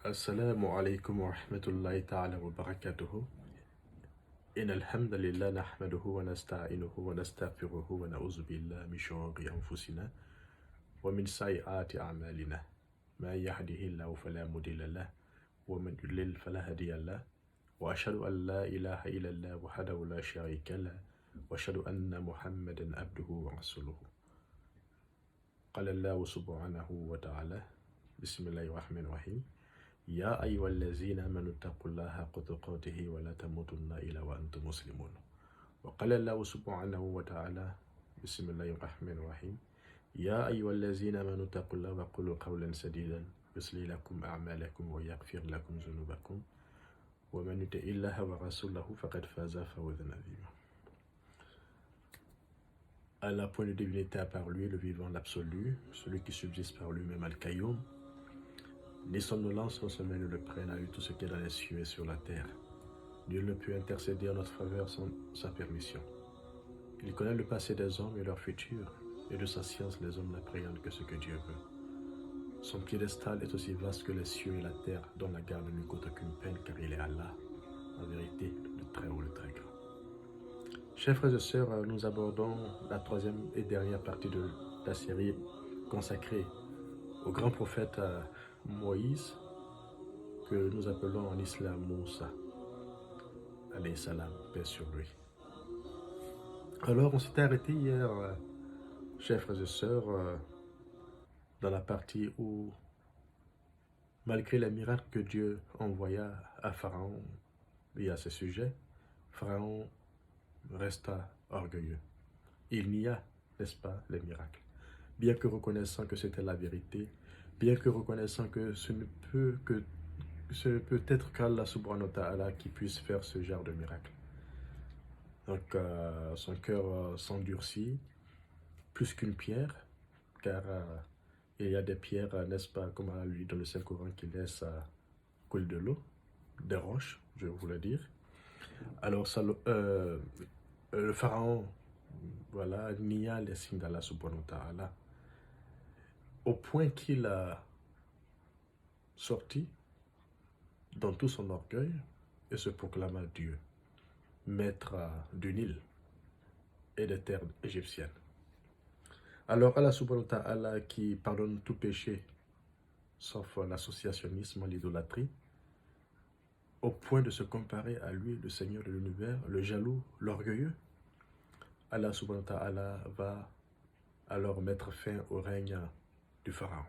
Assalamu alaikum wa rahmatullahi ta'ala wa barakatuhu. إن الحمد لله نحمده ونستعينه ونستغفره ونعوذ بالله من شرور أنفسنا ومن سيئات أعمالنا ما يهده الله فلا مضل له ومن يضلل فلا هادي له وأشهد أن لا إله إلا الله وحده لا شريك له وأشهد أن محمدا عبده ورسوله. قال الله سبحانه وتعالى بسم الله الرحمن الرحيم يا أيها الذين آمنوا اتقوا الله حق تقاته ولا تموتن إلا وأنتم مسلمون. وقال الله سبحانه وتعالى بسم الله الرحمن الرحيم يا أيها الذين آمنوا اتقوا الله وقولوا قولا سديدا يصلح لكم أعمالكم ويغفر لكم ذنوبكم ومن يطع الله ورسوله فقد فاز فوزا عظيما. Allah, point de divinité à part lui, le vivant, l'absolu, celui qui subsiste par lui-même Al-Qayoum. Ni somnolence, non sommeil ne le prenne à lui tout ce qui est dans les cieux et sur la terre. Nul ne peut intercéder en notre faveur sans sa permission. Il connaît le passé des hommes et leur futur, et de sa science les hommes n'appréhendent que ce que Dieu veut. Son piédestal est aussi vaste que les cieux et la terre, dont la garde ne coûte aucune peine, car il est Allah, en vérité, le très haut, le très grand. Chers frères et sœurs, nous abordons la troisième et dernière partie de la série consacrée au grand prophète Moïse, que nous appelons en islam Moussa, alayhi salam, paix sur lui. Alors, on s'était arrêté hier, chers frères et sœurs, dans la partie où, malgré les miracles que Dieu envoya à Pharaon et à ses sujets, Pharaon resta orgueilleux. Il nia, n'est-ce pas, les miracles. Bien que reconnaissant que c'était la vérité, bien que reconnaissant que ce ne peut être qu'Allah subhanahu wa ta'ala qui puisse faire ce genre de miracle. Donc son cœur s'endurcit plus qu'une pierre, car il y a des pierres, n'est-ce pas, comme Allah lui dit dans le Saint-Coran, qui laissent couler de l'eau, des roches, je voulais dire. Alors ça, le pharaon, voilà, nia les signes d'Allah subhanahu wa ta'ala, au point qu'il a sorti dans tout son orgueil et se proclama Dieu, maître du Nil et des terres égyptiennes. Alors Allah subhanahu wa ta'ala, qui pardonne tout péché sauf l'associationnisme, l'idolâtrie, au point de se comparer à lui, le Seigneur de l'univers, le jaloux, l'orgueilleux, Allah subhanahu wa ta'ala va alors mettre fin au règne du Pharaon.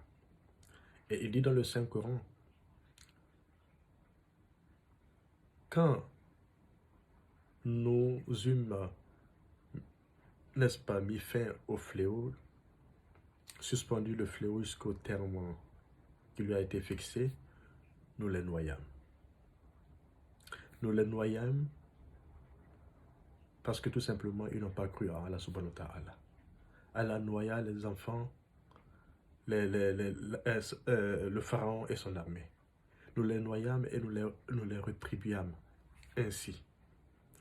Et il dit dans le Saint-Coran, quand nous eûmes, n'est-ce pas, mis fin au fléau, suspendu le fléau jusqu'au terme qui lui a été fixé, nous les noyâmes. Nous les noyâmes parce que tout simplement, ils n'ont pas cru en Allah subhanahu wa ta'ala. Allah noya les enfants, le pharaon et son armée. Nous les noyâmes et nous les rétribuâmes ainsi.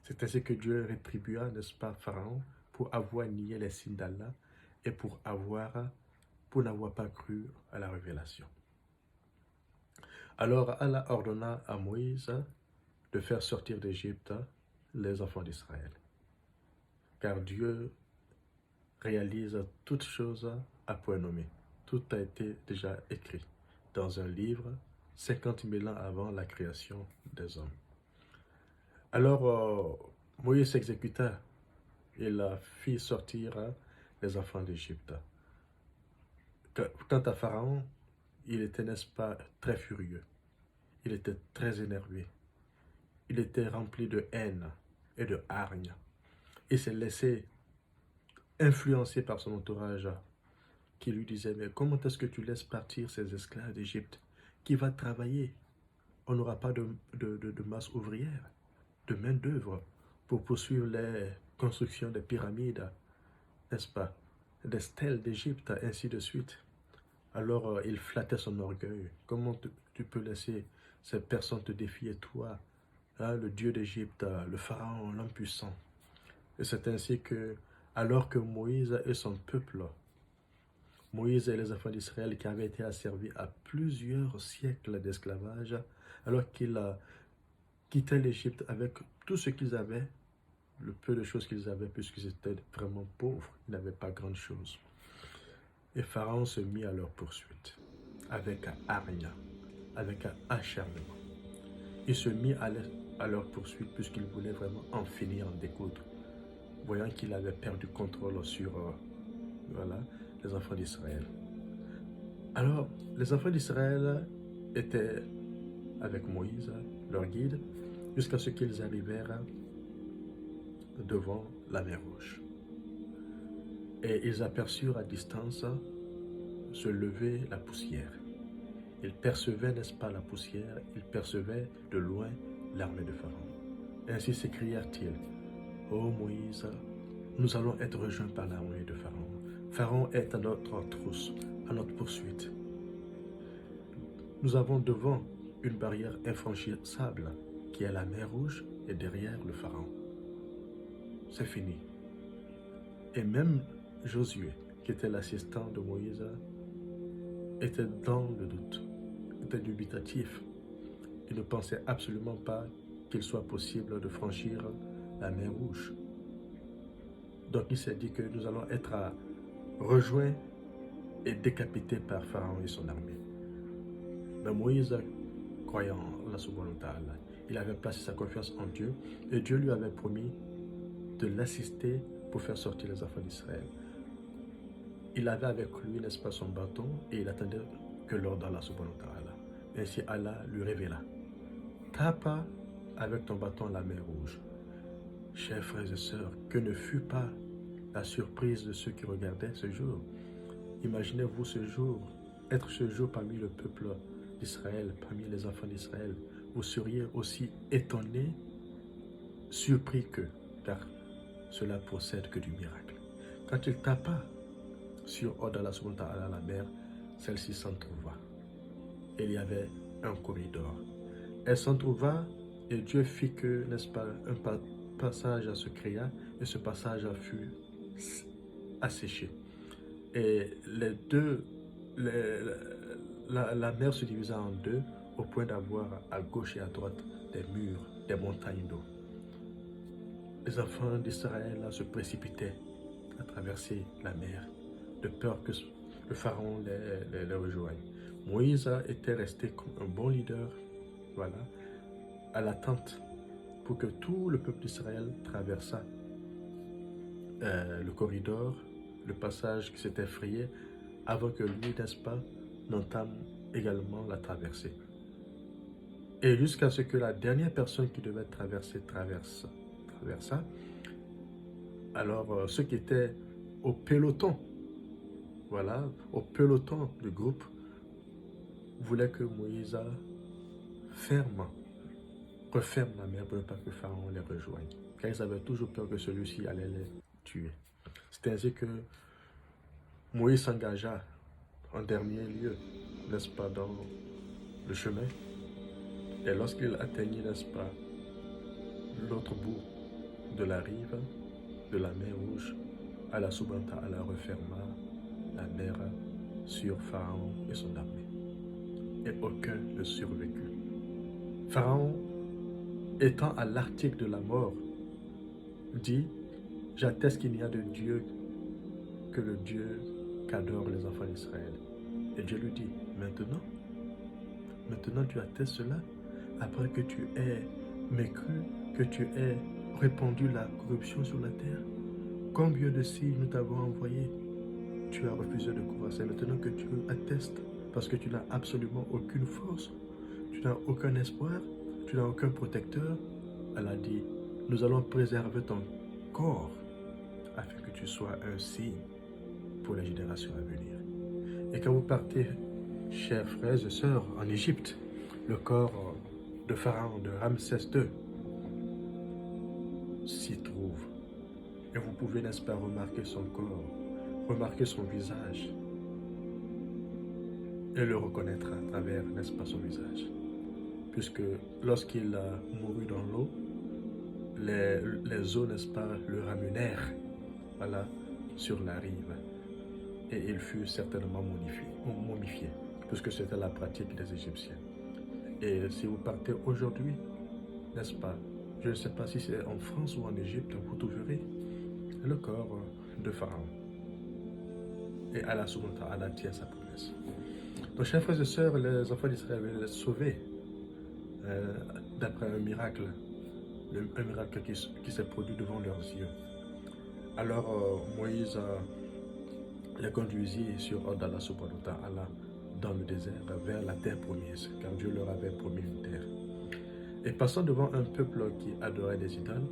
C'est ainsi que Dieu rétribua, n'est-ce pas, Pharaon, pour avoir nié les signes d'Allah et pour n'avoir pas cru à la révélation. Alors Allah ordonna à Moïse de faire sortir d'Égypte les enfants d'Israël. Car Dieu réalise toutes choses à point nommé. Tout a été déjà écrit dans un livre 50 000 ans avant la création des hommes. Alors Moïse s'exécuta et la fit sortir les enfants d'Égypte. Quant à Pharaon, il était, n'est-ce pas, très furieux. Il était très énervé. Il était rempli de haine et de hargne. Il s'est laissé influencer par son entourage qui lui disait, mais comment est-ce que tu laisses partir ces esclaves d'Égypte? Qui va travailler? On n'aura pas de masse ouvrière, de main d'œuvre pour poursuivre les constructions des pyramides, n'est-ce pas, des stèles d'Égypte, ainsi de suite. Alors il flattait son orgueil. Comment tu peux laisser ces personnes te défier, toi, hein, le Dieu d'Égypte, le Pharaon, l'homme puissant? Et c'est ainsi que, alors que Moïse et son peuple Moïse et les enfants d'Israël qui avaient été asservis à plusieurs siècles d'esclavage, alors qu'ils quittaient l'Égypte avec tout ce qu'ils avaient, le peu de choses qu'ils avaient, puisqu'ils étaient vraiment pauvres, ils n'avaient pas grande chose. Et Pharaon se mit à leur poursuite, avec hargne, avec acharnement. Il se mit à leur poursuite puisqu'il voulait vraiment en finir, en découdre, voyant qu'il avait perdu contrôle sur voilà, les enfants d'Israël. Alors, les enfants d'Israël étaient avec Moïse, leur guide, jusqu'à ce qu'ils arrivèrent devant la mer Rouge. Et ils aperçurent à distance se lever la poussière. Ils percevaient, n'est-ce pas, la poussière, ils percevaient de loin l'armée de Pharaon. Ainsi s'écrièrent-ils, « Ô Moïse, nous allons être rejoints par l'armée de Pharaon. Pharaon est à notre trousse, à notre poursuite. Nous avons devant une barrière infranchissable qui est la mer Rouge et derrière le Pharaon. C'est fini. » Et même Josué, qui était l'assistant de Moïse, était dans le doute, était dubitatif. Il ne pensait absolument pas qu'il soit possible de franchir la mer Rouge. Donc il s'est dit que nous allons être rejoints et décapités par Pharaon et son armée. Mais Moïse, croyant en la subhanahu wa ta'ala, il avait placé sa confiance en Dieu et Dieu lui avait promis de l'assister pour faire sortir les enfants d'Israël. Il avait avec lui, n'est-ce pas, son bâton et il attendait que l'ordre d'Allah subhanahu wa ta'ala. Ainsi Allah lui révéla, « Tape avec ton bâton la mer Rouge. » Chers frères et sœurs, que ne fut pas la surprise de ceux qui regardaient ce jour. Imaginez-vous ce jour, être ce jour parmi le peuple d'Israël, parmi les enfants d'Israël. Vous seriez aussi étonnés, surpris qu'eux, car cela procède que du miracle. Quand il tapa sur Odala à la mer, celle-ci s'en trouva. Et il y avait un corridor. Elle s'en trouva et Dieu fit que, n'est-ce pas, un passage se créa et ce passage fut asséché. Et la mer se divisa en deux au point d'avoir à gauche et à droite des murs, des montagnes d'eau. Les enfants d'Israël se précipitaient à traverser la mer de peur que le Pharaon les rejoigne. Moïse était resté comme un bon leader, voilà, à l'attente pour que tout le peuple d'Israël traversât le corridor, le passage qui s'était frayé, avant que lui, n'est-ce pas, n'entame également la traversée. Et jusqu'à ce que la dernière personne qui devait traverser traversa, alors ceux qui étaient au peloton, voilà, au peloton du groupe, voulaient que Moïse referme la mer pour ne pas que Pharaon les rejoigne. Car ils avaient toujours peur que celui-ci allait les tuer. C'est ainsi que Moïse s'engagea en dernier lieu, n'est-ce pas, dans le chemin. Et lorsqu'il atteignit, n'est-ce pas, l'autre bout de la rive de la mer Rouge, Allah subhanahu wa ta'ala referma la mer sur Pharaon et son armée. Et aucun ne survécut. Pharaon, étant à l'article de la mort, dit, « J'atteste qu'il n'y a de Dieu que le Dieu qu'adorent les enfants d'Israël. » Et Dieu lui dit, « Maintenant tu attestes cela, après que tu aies mécru, que tu aies répandu la corruption sur la terre. Combien de signes nous t'avons envoyés? Tu as refusé de croire. C'est maintenant que tu attestes, parce que tu n'as absolument aucune force, tu n'as aucun espoir, tu n'as aucun protecteur. » Elle a dit, « Nous allons préserver ton corps afin que tu sois un signe pour les générations à venir. » Et quand vous partez, chers frères et sœurs, en Égypte, le corps de Pharaon, de Ramsès II, s'y trouve. Et vous pouvez, n'est-ce pas, remarquer son corps, remarquer son visage, et le reconnaître à travers, n'est-ce pas, son visage. Puisque lorsqu'il a mouru dans l'eau, les eaux, n'est-ce pas, le ramenèrent, voilà, sur la rive. et il fut certainement momifié, puisque c'était la pratique des Égyptiens. Et si vous partez aujourd'hui, n'est-ce pas, je ne sais pas si c'est en France ou en Égypte, vous trouverez le corps de Pharaon. Et Allah subhanahu wa ta'ala tient sa promesse. Donc, chers frères et sœurs, les enfants d'Israël veulent être sauvés d'après un miracle qui s'est produit devant leurs yeux. Alors Moïse les conduisit sur ordre d'Allah subhanahu wa ta'ala dans le désert vers la terre promise, car Dieu leur avait promis une terre. Et passant devant un peuple qui adorait des idoles,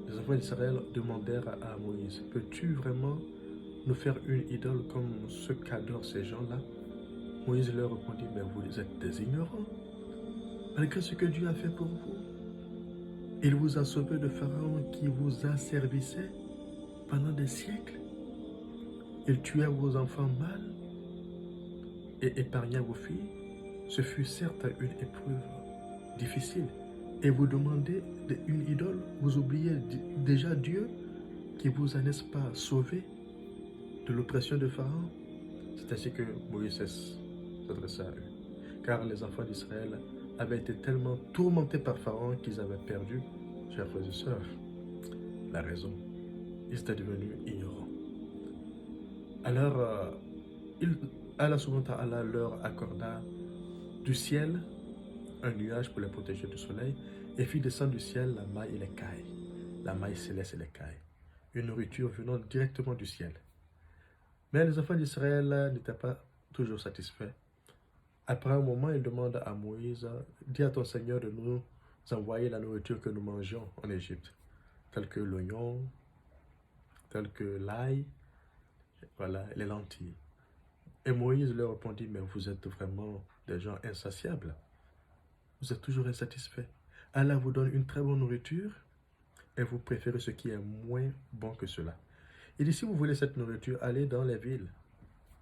les enfants d'Israël demandèrent à Moïse, peux-tu vraiment nous faire une idole comme ce qu'adorent ces gens-là? Moïse leur répondit, mais vous êtes des ignorants, malgré ce que Dieu a fait pour vous. Il vous a sauvé de Pharaon qui vous asservissait pendant des siècles. Il tuait vos enfants mâles et épargnait vos filles. Ce fut certes une épreuve difficile. Et vous demandez une idole, vous oubliez déjà Dieu qui vous a, n'est-ce pas, sauvé de l'oppression de Pharaon. C'est ainsi que Moïse s'adressa à eux. Car les enfants d'Israël avaient été tellement tourmentés par Pharaon qu'ils avaient perdu, chers frères et sœurs, la raison. Ils étaient devenus ignorants. Alors, Allah subhanahu wa ta'ala leur accorda du ciel un nuage pour les protéger du soleil et fit descendre du ciel la maille et l'écaille, la maille céleste et l'écaille, une nourriture venant directement du ciel. Mais les enfants d'Israël n'étaient pas toujours satisfaits. Après un moment, ils demandent à Moïse, dis à ton Seigneur de nous envoyer la nourriture que nous mangeons en Égypte, telle que l'oignon, telle que l'ail, voilà, les lentilles. Et Moïse leur répondit, mais vous êtes vraiment des gens insatiables. Vous êtes toujours insatisfaits. Allah vous donne une très bonne nourriture et vous préférez ce qui est moins bon que cela. Il dit, si vous voulez cette nourriture, allez dans les villes.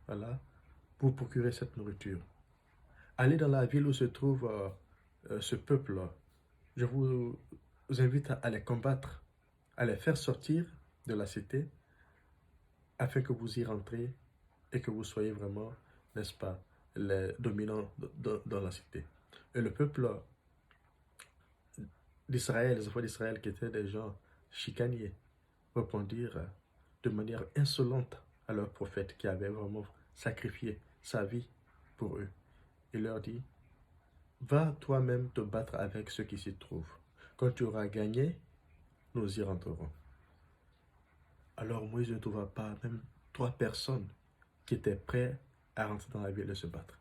Voilà, pour procurer cette nourriture. Allez dans la ville où se trouve ce peuple. Je vous invite à les combattre, à les faire sortir de la cité, afin que vous y rentrez et que vous soyez vraiment, n'est-ce pas, les dominants dans la cité. Et le peuple d'Israël, les enfants d'Israël qui étaient des gens chicaniers, répondirent de manière insolente à leur prophète qui avait vraiment sacrifié sa vie pour eux. Il leur dit, va toi-même te battre avec ceux qui s'y trouvent. Quand tu auras gagné, nous y rentrerons. Alors Moïse ne trouva pas même 3 personnes qui étaient prêtes à rentrer dans la ville et se battre.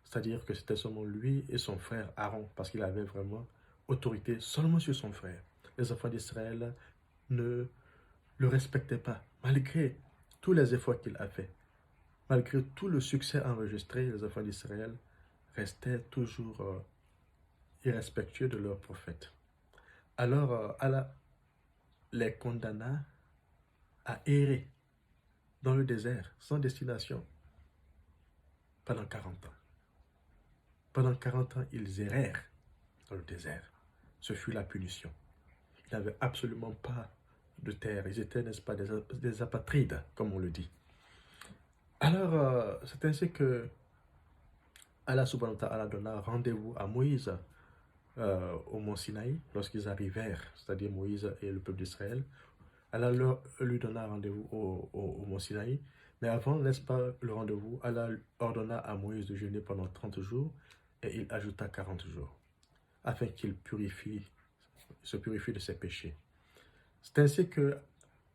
C'est-à-dire que c'était seulement lui et son frère Aaron, parce qu'il avait vraiment autorité seulement sur son frère. Les enfants d'Israël ne le respectaient pas, malgré tous les efforts qu'il a fait. Malgré tout le succès enregistré, les enfants d'Israël restaient toujours irrespectueux de leur prophète. Alors Allah les condamna à errer dans le désert, sans destination, pendant 40 ans. Pendant 40 ans, ils errèrent dans le désert. Ce fut la punition. Ils n'avaient absolument pas de terre. Ils étaient, n'est-ce pas, des apatrides, comme on le dit. Alors, c'est ainsi que Allah subhanahu wa ta'ala donna rendez-vous à Moïse au mont Sinaï, lorsqu'ils arrivèrent, c'est-à-dire Moïse et le peuple d'Israël. Allah lui donna rendez-vous au mont Sinaï. Mais avant, n'est-ce pas, le rendez-vous, Allah ordonna à Moïse de jeûner pendant 30 jours et il ajouta 40 jours, afin qu'il se purifie de ses péchés. C'est ainsi que,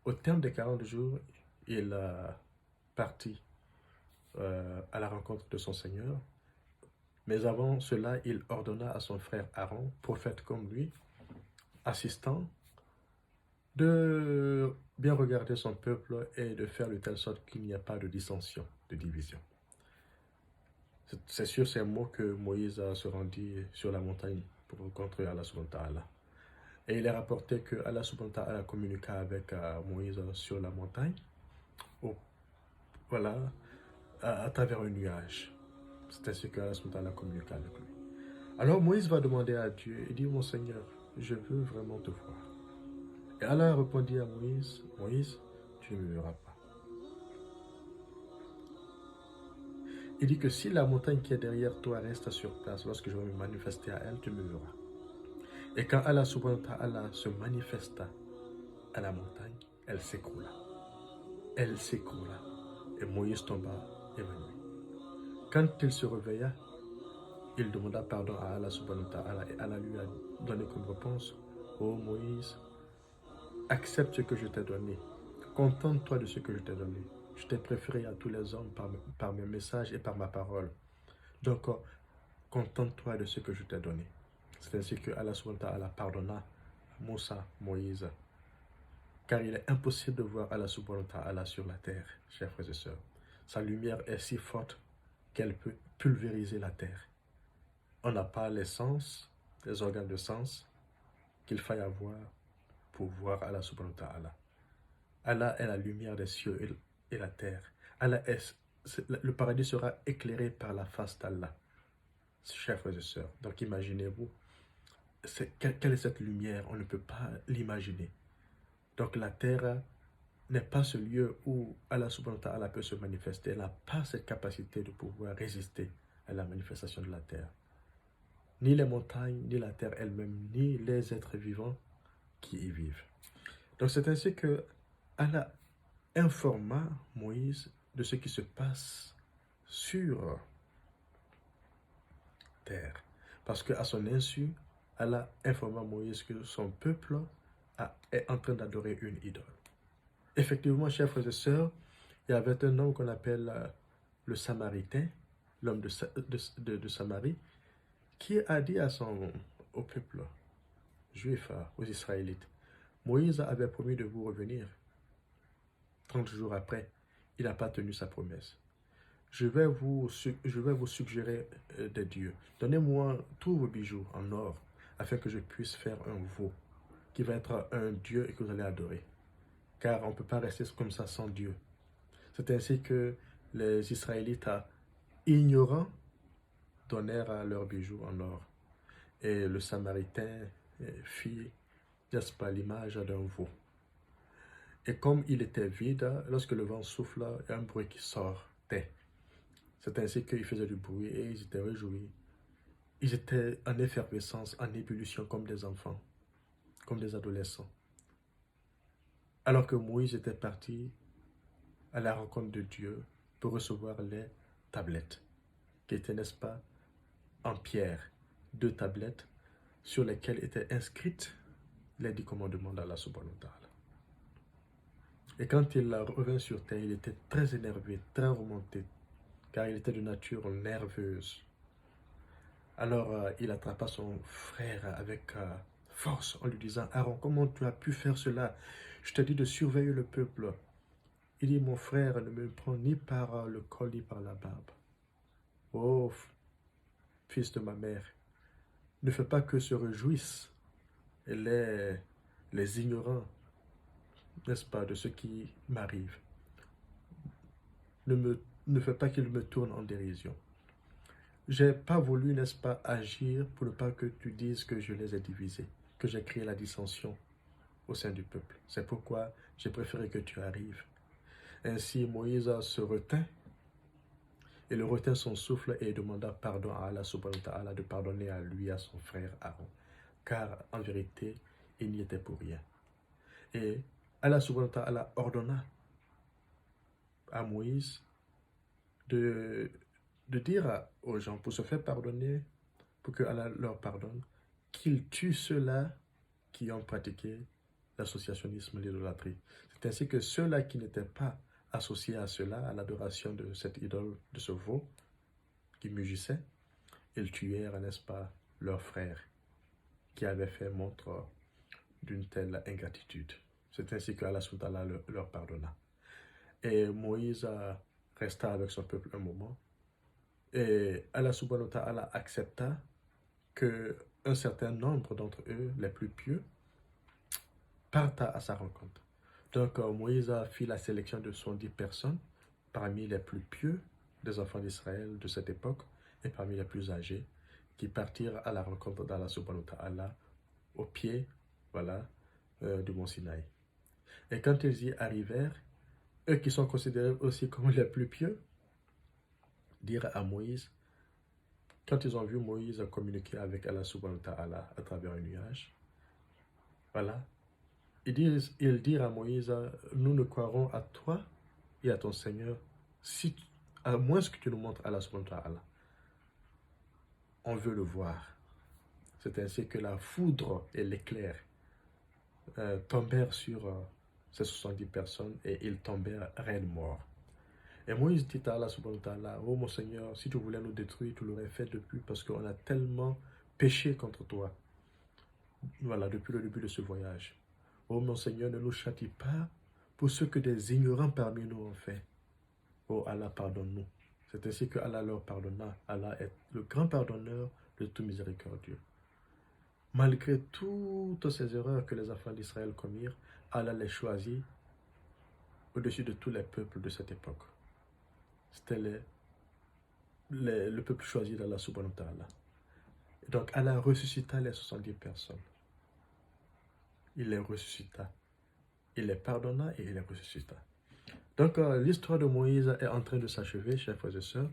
au terme des 40 jours, il partit à la rencontre de son Seigneur. Mais avant cela, il ordonna à son frère Aaron, prophète comme lui, assistant, de bien regarder son peuple et de faire de telle sorte qu'il n'y ait pas de dissension, de division. C'est sur ces mots que Moïse se rendit sur la montagne pour rencontrer Allah subhanahu wa ta'ala. Et il est rapporté que Allah subhanahu wa ta'ala communiqua avec Moïse sur la montagne, voilà, à travers un nuage. C'est ainsi que Allah subhanahu wa ta'ala communiqua avec lui. Alors Moïse va demander à Dieu, il dit, mon Seigneur, je veux vraiment te voir. Et Allah répondit à Moïse, Moïse, tu ne me verras pas. Il dit que si la montagne qui est derrière toi reste sur place, lorsque je vais me manifester à elle, tu me verras. Et quand Allah subhanahu wa ta'ala se manifesta à la montagne, elle s'écroula. Elle s'écroula. Et Moïse tomba évanoui. Quand il se réveilla, il demanda pardon à Allah subhanahu wa ta'ala et Allah lui a donné comme réponse: ô Moïse, accepte ce que je t'ai donné. Contente-toi de ce que je t'ai donné. Je t'ai préféré à tous les hommes par mes messages et par ma parole. Donc, contente-toi de ce que je t'ai donné. C'est ainsi que Allah subhanahu wa ta'ala pardonna Moussa, Moïse. Car il est impossible de voir Allah subhanahu wa ta'ala sur la terre, chers frères et sœurs. Sa lumière est si forte qu'elle peut pulvériser la terre. On n'a pas les sens, les organes de sens qu'il faille avoir pour voir Allah subhanahu wa ta'ala. Allah est la lumière des cieux et la terre. Le paradis sera éclairé par la face d'Allah, chers frères et sœurs. Donc imaginez-vous, quelle est cette lumière? On ne peut pas l'imaginer. Donc la terre n'est pas ce lieu où Allah subhanahu wa ta'ala peut se manifester. Elle n'a pas cette capacité de pouvoir résister à la manifestation de la terre. Ni les montagnes, ni la terre elle-même, ni les êtres vivants qui y vivent. Donc c'est ainsi que Allah informa Moïse de ce qui se passe sur terre. Parce qu'à son insu, Allah informa Moïse que son peuple est en train d'adorer une idole. Effectivement, chers frères et sœurs, il y avait un homme qu'on appelle le Samaritain, l'homme de Samarie, qui a dit au peuple juif, aux Israélites: Moïse avait promis de vous revenir. 30 jours après, il n'a pas tenu sa promesse. Je vais vous suggérer des dieux. Donnez-moi tous vos bijoux en or, afin que je puisse faire un veau, qui va être un dieu et que vous allez adorer. Car on ne peut pas rester comme ça sans Dieu. C'est ainsi que les Israélites, ignorants, donnèrent leurs bijoux en or. Et le Samaritain fit, n'est-ce pas, l'image d'un veau. Et comme il était vide, lorsque le vent souffle, il y a un bruit qui sortait. C'est ainsi qu'ils faisaient du bruit et ils étaient réjouis. Ils étaient en effervescence, en ébullition comme des enfants, comme des adolescents. Alors que Moïse était parti à la rencontre de Dieu pour recevoir les tablettes, qui étaient, n'est-ce pas, en pierre, 2 tablettes sur lesquelles étaient inscrites les 10 commandements d'Allah subhanahu wa ta'ala. Et quand il revint sur terre, il était très énervé, très remonté, car il était de nature nerveuse. Alors il attrapa son frère avec force en lui disant: Aaron, comment tu as pu faire cela? Je t'ai dit de surveiller le peuple. Il dit: mon frère ne me prend ni par le col ni par la barbe. Oh, fils de ma mère, ne fais pas que se réjouissent les ignorants, n'est-ce pas, de ce qui m'arrive. Ne fais pas qu'ils me tournent en dérision. J'ai pas voulu, n'est-ce pas, agir pour ne pas que tu dises que je les ai divisés, que j'ai créé la dissension au sein du peuple. C'est pourquoi j'ai préféré que tu arrives. Ainsi, Moïse se retint, et le retint son souffle et demanda pardon à Allah subhanahu wa ta'ala de pardonner à lui et à son frère Aaron. Car en vérité, il n'y était pour rien. Et Allah subhanahu wa ta'ala ordonna à Moïse de dire aux gens, pour se faire pardonner, pour que Allah leur pardonne, qu'ils tuent ceux-là qui ont pratiqué l'associationnisme, l'idolâtrie. C'est ainsi que ceux-là qui n'étaient pas associés à cela, à l'adoration de cette idole, de ce veau qui mugissait, ils tuèrent, n'est-ce pas, leurs frères qui avaient fait montre d'une telle ingratitude. C'est ainsi que Allah subhanahu wa ta'ala leur pardonna. Et Moïse resta avec son peuple un moment. Et Allah subhanahu wa ta'ala accepta qu'un certain nombre d'entre eux, les plus pieux, partent à sa rencontre. Donc Moïse fit la sélection de 70 personnes parmi les plus pieux des enfants d'Israël de cette époque et parmi les plus âgés qui partirent à la rencontre d'Allah subhanahu wa ta'ala au pied, voilà, du mont Sinaï. Et quand ils y arrivèrent, eux qui sont considérés aussi comme les plus pieux, dire à Moïse, quand ils ont vu Moïse communiquer avec Allah subhanahu wa ta'ala à travers un nuage, voilà, ils dirent à Moïse, nous ne croirons à toi et à ton Seigneur, si, à moins que tu nous montres Allah subhanahu wa ta'ala. On veut le voir. C'est ainsi que la foudre et l'éclair tombèrent sur ces 70 personnes et ils tombèrent raides morts. Et Moïse dit à Allah subhanahu wa ta'ala, oh mon Seigneur, si tu voulais nous détruire, tu l'aurais fait depuis parce qu'on a tellement péché contre toi. Voilà, depuis le début de ce voyage. Oh mon Seigneur, ne nous châtie pas pour ce que des ignorants parmi nous ont fait. Oh Allah, pardonne-nous. C'est ainsi que Allah leur pardonna. Allah est le grand pardonneur de tout miséricordieux. Malgré toutes ces erreurs que les enfants d'Israël commirent, Allah les choisit au-dessus de tous les peuples de cette époque. C'était le peuple choisi d'Allah subhanahu wa ta'ala. Donc Allah ressuscita les 70 personnes. Il les ressuscita. Il les pardonna et il les ressuscita. Donc l'histoire de Moïse est en train de s'achever, chers frères et sœurs.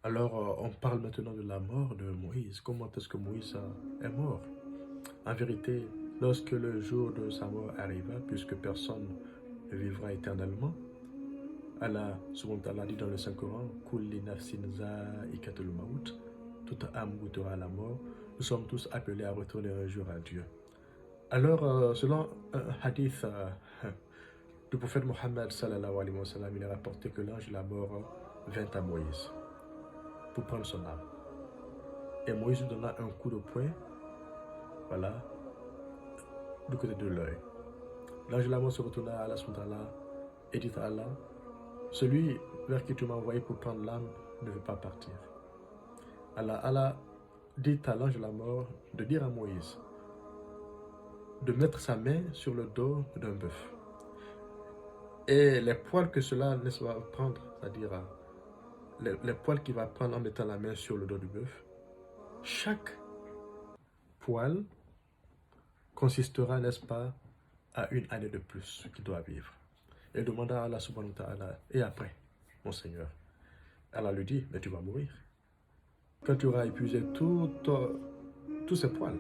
Alors on parle maintenant de la mort de Moïse. Comment est-ce que Moïse est mort? En vérité, lorsque le jour de sa mort arriva, puisque personne ne vivra éternellement, Allah subhanahu wa ta'ala dit dans le Saint-Coran, Kulli nafsin za'ikatul maut, toute âme goûtera la mort, nous sommes tous appelés à retourner un jour à Dieu. Alors, selon un hadith du prophète Mohammed sallallahu alayhi wa sallam, il est rapporté que l'ange de la mort vint à Moïse pour prendre son âme. Et Moïse lui donna un coup de poing, voilà, du côté de l'œil. L'ange de la mort se retourna à Allah subhanahu wa ta'ala et dit à Allah, celui vers qui tu m'as envoyé pour prendre l'âme ne veut pas partir. Allah dit à l'ange de la mort de dire à Moïse de mettre sa main sur le dos d'un bœuf. Et les poils que cela va prendre, c'est-à-dire les poils qu'il va prendre en mettant la main sur le dos du bœuf, chaque poil consistera, n'est-ce pas, à une année de plus qu'il doit vivre. Et il demanda à Allah subhanahu wa ta'ala, et après, mon Seigneur, Allah lui dit, mais tu vas mourir. Quand tu auras épuisé tous ces poils,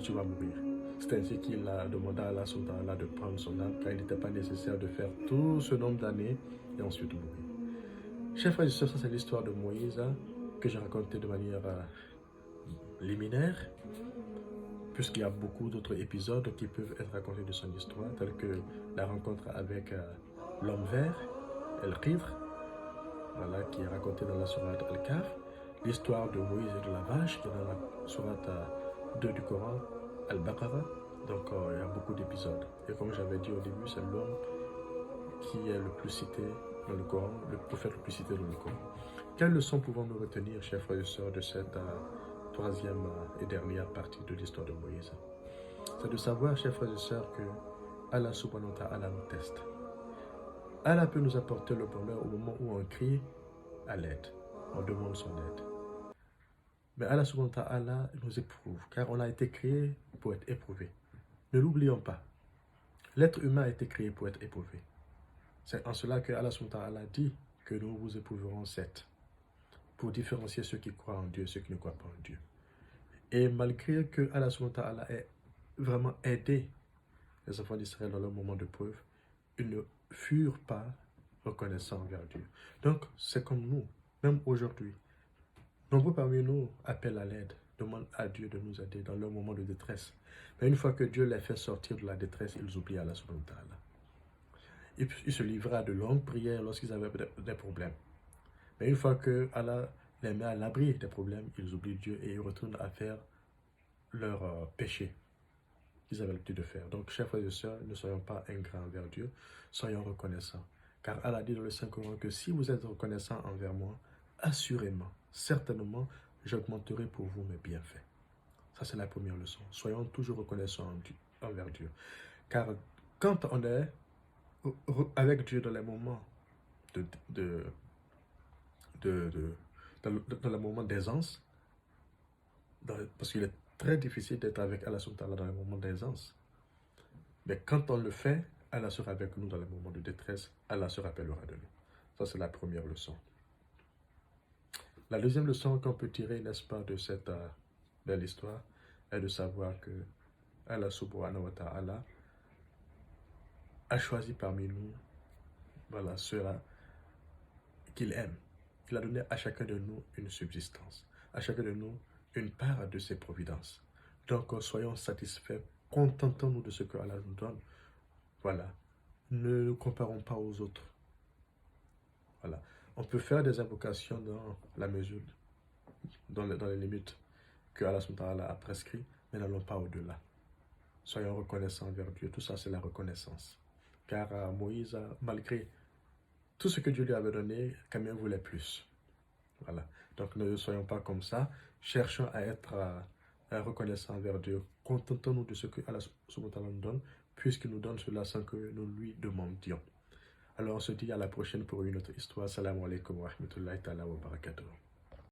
tu vas mourir. C'est ainsi qu'il a demandé à Allah subhanahu wa ta'ala de prendre son âme, car il n'était pas nécessaire de faire tout ce nombre d'années et ensuite mourir. Chers frères et sœurs, ça c'est l'histoire de Moïse que j'ai racontée de manière liminaire, puisqu'il y a beaucoup d'autres épisodes qui peuvent être racontés de son histoire, tels que la rencontre avec l'homme vert, El-Khidr, voilà, qui est raconté dans la sourate Al-Kahf, l'histoire de Moïse et de la vache, qui est dans la sourate 2 du Coran, Al-Baqarah. Donc il y a beaucoup d'épisodes. Et comme j'avais dit au début, c'est l'homme qui est le plus cité dans le Coran, le prophète le plus cité dans le Coran. Quelles leçons pouvons-nous retenir, chers frères et sœurs, de cette troisième et dernière partie de l'histoire de Moïse? C'est de savoir, chers frères et sœurs, que Allah subhanahu wa ta'ala nous teste. Allah peut nous apporter le bonheur au moment où on crie à l'aide, on demande son aide. Mais Allah subhanahu wa ta'ala nous éprouve, car on a été créé pour être éprouvé. Ne l'oublions pas. L'être humain a été créé pour être éprouvé. C'est en cela que Allah subhanahu wa ta'ala dit que nous vous éprouverons sept, pour différencier ceux qui croient en Dieu et ceux qui ne croient pas en Dieu. Et malgré que Allah subhanahu wa ta'ala ait vraiment aidé les enfants d'Israël dans leur moment de preuve, ils ne furent pas reconnaissants envers Dieu. Donc, c'est comme nous, même aujourd'hui. Nombreux parmi nous appellent à l'aide, demandent à Dieu de nous aider dans leur moment de détresse. Mais une fois que Dieu les fait sortir de la détresse, ils oublient Allah subhanahu wa ta'ala. Ils se livraient à de longues prières lorsqu'ils avaient des problèmes. Mais une fois que Allah les met à l'abri des problèmes, ils oublient Dieu et ils retournent à faire leur péché qu'ils avaient l'habitude de faire. Donc, chers frères et sœurs, ne soyons pas ingrats envers Dieu, soyons reconnaissants. Car Allah dit dans le Saint-Coran que si vous êtes reconnaissants envers moi, assurément, certainement, j'augmenterai pour vous mes bienfaits. Ça, c'est la première leçon. Soyons toujours reconnaissants envers Dieu. Car quand on est avec Dieu dans les moments dans le moment d'aisance, parce qu'il est très difficile d'être avec Allah subhanahu wa ta'ala dans les moments d'aisance. Mais quand on le fait, Allah sera avec nous dans les moments de détresse, Allah se rappellera de nous. Ça, c'est la première leçon. La deuxième leçon qu'on peut tirer, n'est-ce pas, de cette belle histoire, est de savoir que Allah subhanahu wa ta'ala a choisi parmi nous, voilà, ceux-là qu'il aime. Il a donné à chacun de nous une subsistance, à chacun de nous une part de ses providences. Donc, soyons satisfaits, contentons-nous de ce que Allah nous donne. Voilà. Ne nous comparons pas aux autres. Voilà. On peut faire des invocations dans la mesure, dans les limites que Allah subhanahu wa ta'ala a prescrit, mais n'allons pas au-delà. Soyons reconnaissants envers Dieu. Tout ça, c'est la reconnaissance. Car Moïse, malgré tout ce que Dieu lui avait donné, quand même voulait plus. Voilà. Donc ne soyons pas comme ça. Cherchons à être reconnaissants envers Dieu. Contentons-nous de ce que Allah subhanahu wa ta'ala nous donne, puisqu'il nous donne cela sans que nous lui demandions. Alors on se dit à la prochaine pour une autre histoire. Salam alaikum wa rahmatullahi ta'ala wa barakatuh.